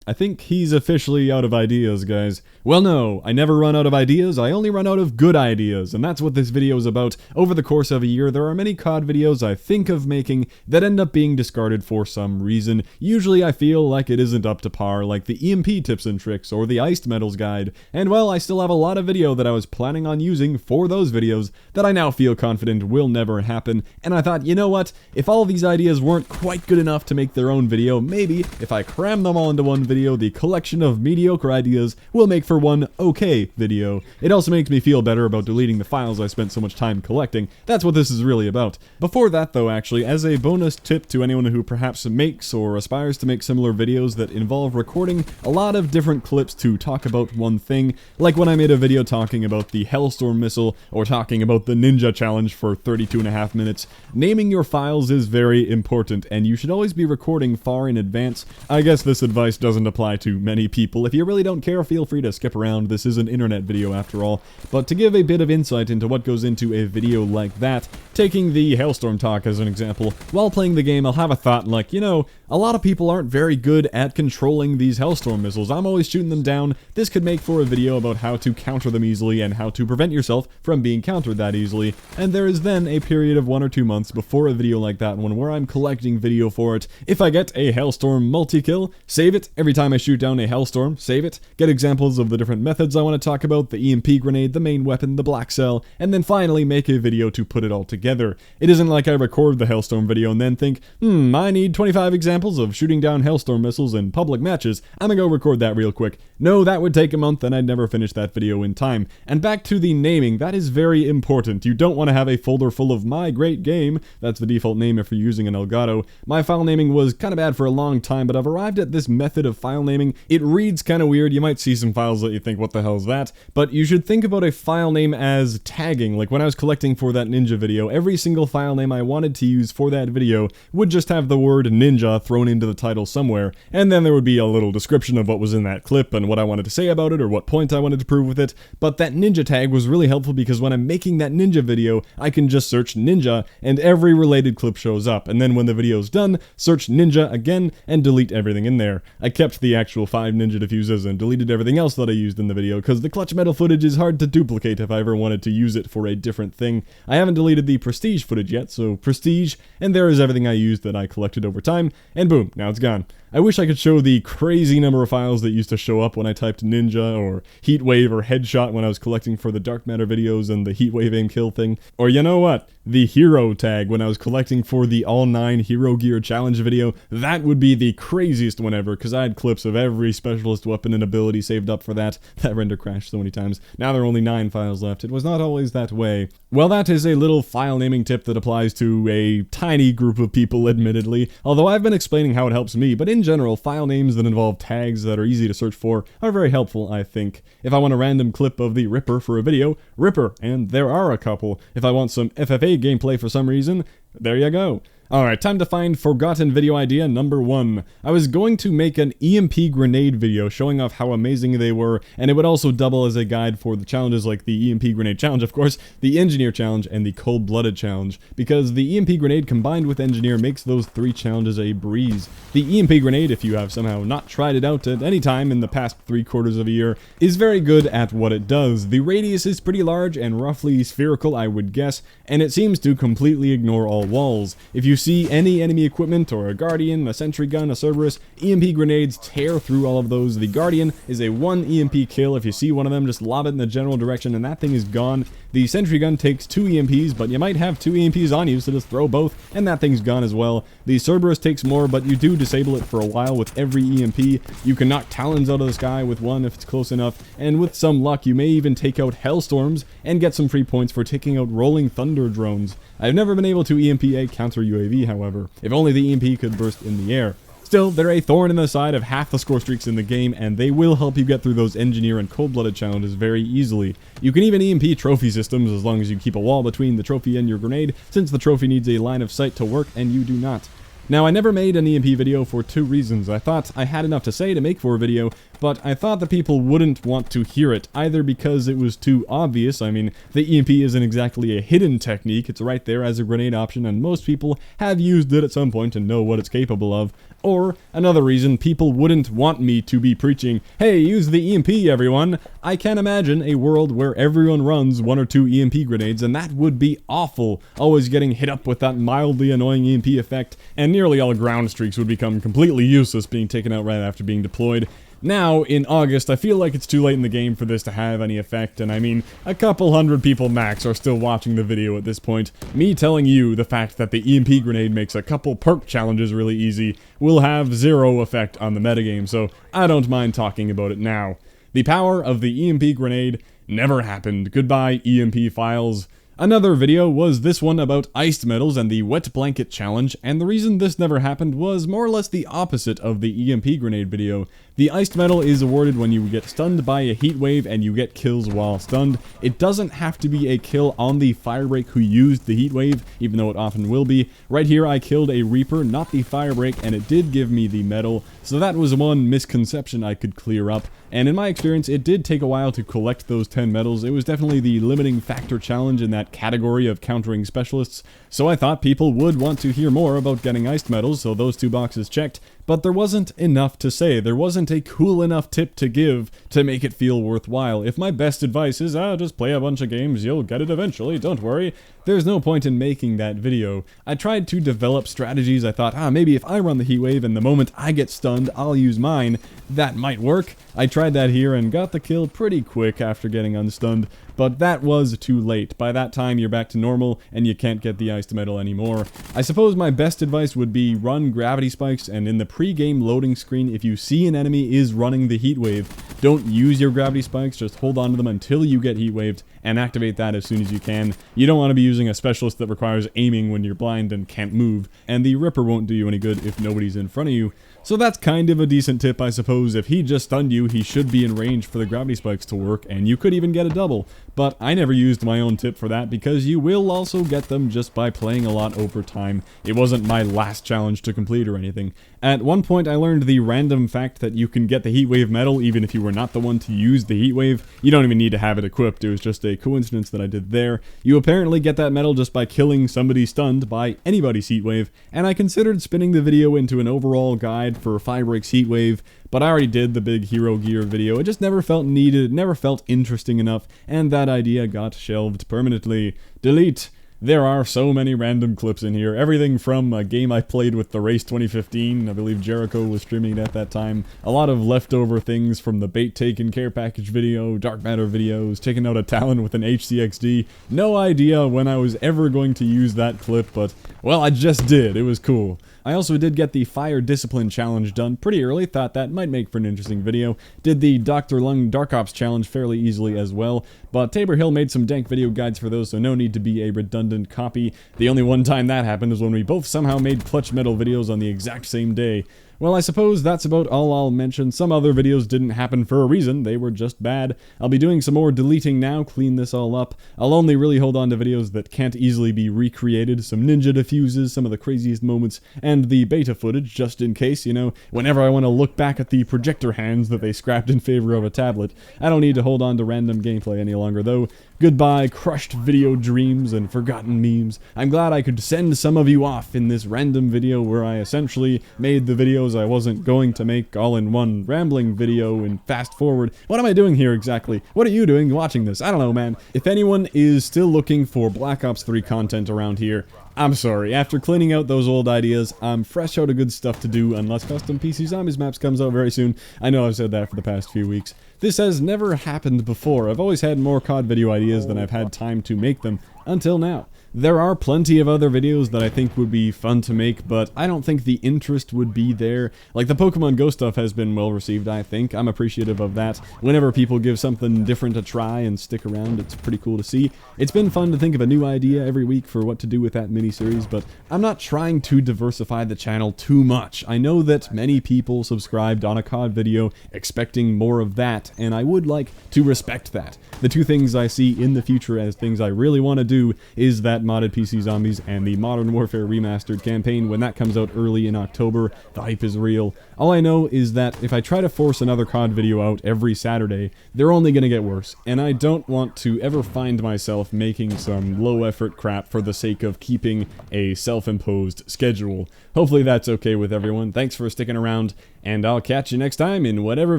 I think he's officially out of ideas, guys. Well, no, I never run out of ideas, I only run out of good ideas, and that's what this video is about. Over the course of a year, there are many COD videos I think of making that end up being discarded for some reason. Usually I feel like it isn't up to par, like the EMP tips and tricks or the iced metals guide, and well, I still have a lot of video that I was planning on using for those videos that I now feel confident will never happen, and I thought, you know what, if all these ideas weren't quite good enough to make their own video, maybe if I cram them all into one video, the collection of mediocre ideas will make for one okay video. It also makes me feel better about deleting the files I spent so much time collecting. That's what this is really about. Before that though, actually, as a bonus tip to anyone who perhaps makes or aspires to make similar videos that involve recording a lot of different clips to talk about one thing, like when I made a video talking about the Hellstorm missile or talking about the Ninja challenge for 32.5 minutes, naming your files is very important, and you should always be recording far in advance. I guess this advice doesn't apply to many people. If you really don't care, feel free to skip around. This is an internet video after all. But to give a bit of insight into what goes into a video like that, taking the Hailstorm talk as an example, while playing the game I'll have a thought like, you know, a lot of people aren't very good at controlling these Hellstorm missiles. I'm always shooting them down. This could make for a video about how to counter them easily and how to prevent yourself from being countered that easily. And there is then a period of 1 or 2 months before a video like that one where I'm collecting video for it. If I get a Hellstorm multi-kill, save it. Every time I shoot down a Hellstorm, save it. Get examples of the different methods I want to talk about, the EMP grenade, the main weapon, the black cell, and then finally make a video to put it all together. It isn't like I record the Hellstorm video and then think, I need 25 examples of shooting down Hellstorm missiles in public matches. I'm gonna go record that real quick. No, that would take a month and I'd never finish that video in time. And back to the naming, that is very important. You don't want to have a folder full of my great game. That's the default name if you're using an Elgato. My file naming was kind of bad for a long time, but I've arrived at this method of file naming. It reads kind of weird. You might see some files that you think, what the hell is that? But you should think about a file name as tagging. Like when I was collecting for that Ninja video, every single file name I wanted to use for that video would just have the word Ninja thrown into the title somewhere, and then there would be a little description of what was in that clip and what I wanted to say about it or what point I wanted to prove with it. But that Ninja tag was really helpful because when I'm making that Ninja video, I can just search Ninja and every related clip shows up, and then when the video's done, search Ninja again and delete everything in there. I kept the actual 5 Ninja diffuses and deleted everything else that I used in the video because the clutch metal footage is hard to duplicate if I ever wanted to use it for a different thing. I haven't deleted the Prestige footage yet, so Prestige, and there is everything I used that I collected over time, and boom, now it's gone. I wish I could show the crazy number of files that used to show up when I typed Ninja or Heatwave or Headshot when I was collecting for the Dark Matter videos and the Heatwave aim kill thing. Or you know what? The Hero tag when I was collecting for the All 9 Hero Gear Challenge video. That would be the craziest one ever because I had clips of every specialist weapon and ability saved up for that. That render crashed so many times. Now there are only 9 files left. It was not always that way. Well, that is a little file naming tip that applies to a tiny group of people, admittedly, although I've been explaining how it helps me, but in general, file names that involve tags that are easy to search for are very helpful, I think. If I want a random clip of the Ripper for a video, Ripper, and there are a couple. If I want some FFA gameplay for some reason, there you go. Alright, time to find forgotten video idea number 1. I was going to make an EMP grenade video showing off how amazing they were, and it would also double as a guide for the challenges like the EMP grenade challenge, of course, the engineer challenge, and the cold-blooded challenge, because the EMP grenade combined with engineer makes those 3 challenges a breeze. The EMP grenade, if you have somehow not tried it out at any time in the past 3/4 of a year, is very good at what it does. The radius is pretty large and roughly spherical, I would guess, and it seems to completely ignore all walls. If you see any enemy equipment or a Guardian, a sentry gun, a Cerberus, EMP grenades tear through all of those. The Guardian is a 1 EMP kill. If you see one of them, just lob it in the general direction and that thing is gone. The sentry gun takes 2 EMPs, but you might have 2 EMPs on you, so just throw both and that thing's gone as well. The Cerberus takes more, but you do disable it for a while with every EMP. You can knock Talons out of the sky with one if it's close enough, and with some luck you may even take out Hellstorms and get some free points for taking out Rolling Thunder drones. I've never been able to EMP a counter UAV, however. If only the EMP could burst in the air. Still, they're a thorn in the side of half the score streaks in the game, and they will help you get through those engineer and cold-blooded challenges very easily. You can even EMP trophy systems as long as you keep a wall between the trophy and your grenade, since the trophy needs a line of sight to work and you do not. Now, I never made an EMP video for 2 reasons. I thought I had enough to say to make for a video, but I thought that people wouldn't want to hear it, either because it was too obvious. I mean, the EMP isn't exactly a hidden technique, it's right there as a grenade option, and most people have used it at some point and know what it's capable of. Or, another reason people wouldn't want me to be preaching, hey, use the EMP everyone. I can't imagine a world where everyone runs 1 or 2 EMP grenades, and that would be awful. Always getting hit up with that mildly annoying EMP effect, and nearly all ground streaks would become completely useless being taken out right after being deployed. Now, in August, I feel like it's too late in the game for this to have any effect, and I mean, a couple hundred people max are still watching the video at this point. Me telling you the fact that the EMP grenade makes a couple perk challenges really easy will have zero effect on the metagame, so I don't mind talking about it now. The power of the EMP grenade never happened. Goodbye, EMP files. Another video was this one about iced metals and the wet blanket challenge, and the reason this never happened was more or less the opposite of the EMP grenade video. The iced metal is awarded when you get stunned by a heat wave and you get kills while stunned. It doesn't have to be a kill on the firebreak who used the heat wave, even though it often will be. Right here I killed a Reaper, not the firebreak, and it did give me the medal, so that was one misconception I could clear up. And in my experience, it did take a while to collect those 10 medals. It was definitely the limiting factor challenge in that category of countering specialists, so I thought people would want to hear more about getting iced medals, so those 2 boxes checked. But there wasn't enough to say. There wasn't a cool enough tip to give to make it feel worthwhile. If my best advice is, just play a bunch of games, you'll get it eventually, don't worry, there's no point in making that video. I tried to develop strategies. I thought, maybe if I run the heat wave and the moment I get stunned, I'll use mine. That might work. I tried that here and got the kill pretty quick after getting unstunned, but that was too late. By that time, you're back to normal, and you can't get the iced metal anymore. I suppose my best advice would be run gravity spikes, and in the pre-game loading screen, if you see an enemy is running the heat wave, don't use your gravity spikes, just hold on to them until you get heat waved, and activate that as soon as you can. You don't want to be using a specialist that requires aiming when you're blind and can't move, and the Ripper won't do you any good if nobody's in front of you. So that's kind of a decent tip, I suppose. If he just stunned you, he should be in range for the gravity spikes to work, and you could even get a double. But I never used my own tip for that, because you will also get them just by playing a lot over time. It wasn't my last challenge to complete or anything. At one point I learned the random fact that you can get the heatwave medal even if you were not the one to use the heatwave. You don't even need to have it equipped, it was just a coincidence that I did there. You apparently get that medal just by killing somebody stunned by anybody's heatwave, and I considered spinning the video into an overall guide for Firebreak's heatwave, but I already did the big Hero Gear video. It just never felt needed, it never felt interesting enough, and that idea got shelved permanently. Delete. There are so many random clips in here. Everything from a game I played with the Race 2015, I believe Jericho was streaming it at that time. A lot of leftover things from the Bait Taken Care Package video, Dark Matter videos, taking out a Talon with an HCXD. No idea when I was ever going to use that clip, but, well, I just did. It was cool. I also did get the Fire Discipline Challenge done pretty early, thought that might make for an interesting video. Did the Dr. Lung Dark Ops Challenge fairly easily as well, but Tabor Hill made some dank video guides for those, so no need to be a redundant copy. The only one time that happened was when we both somehow made clutch metal videos on the exact same day. Well, I suppose that's about all I'll mention. Some other videos didn't happen for a reason, they were just bad. I'll be doing some more deleting now, clean this all up. I'll only really hold on to videos that can't easily be recreated, some ninja diffuses, some of the craziest moments, and the beta footage, just in case, you know, whenever I want to look back at the projector hands that they scrapped in favor of a tablet. I don't need to hold on to random gameplay any longer, though. Goodbye, crushed video dreams and forgotten memes. I'm glad I could send some of you off in this random video where I essentially made the videos I wasn't going to make all in one rambling video and fast forward. What am I doing here exactly? What are you doing watching this? I don't know, man. If anyone is still looking for Black Ops 3 content around here, I'm sorry, after cleaning out those old ideas, I'm fresh out of good stuff to do unless Custom PC Zombies Maps comes out very soon. I know I've said that for the past few weeks. This has never happened before. I've always had more COD video ideas than I've had time to make them, until now. There are plenty of other videos that I think would be fun to make, but I don't think the interest would be there. Like, the Pokemon Go stuff has been well received, I think. I'm appreciative of that. Whenever people give something different a try and stick around, it's pretty cool to see. It's been fun to think of a new idea every week for what to do with that miniseries, but I'm not trying to diversify the channel too much. I know that many people subscribed on a COD video expecting more of that, and I would like to respect that. The two things I see in the future as things I really want to do is that that Modded PC Zombies and the Modern Warfare Remastered campaign when that comes out early in October. The hype is real. All I know is that if I try to force another COD video out every Saturday, they're only going to get worse, and I don't want to ever find myself making some low-effort crap for the sake of keeping a self-imposed schedule. Hopefully that's okay with everyone. Thanks for sticking around, and I'll catch you next time in whatever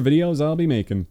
videos I'll be making.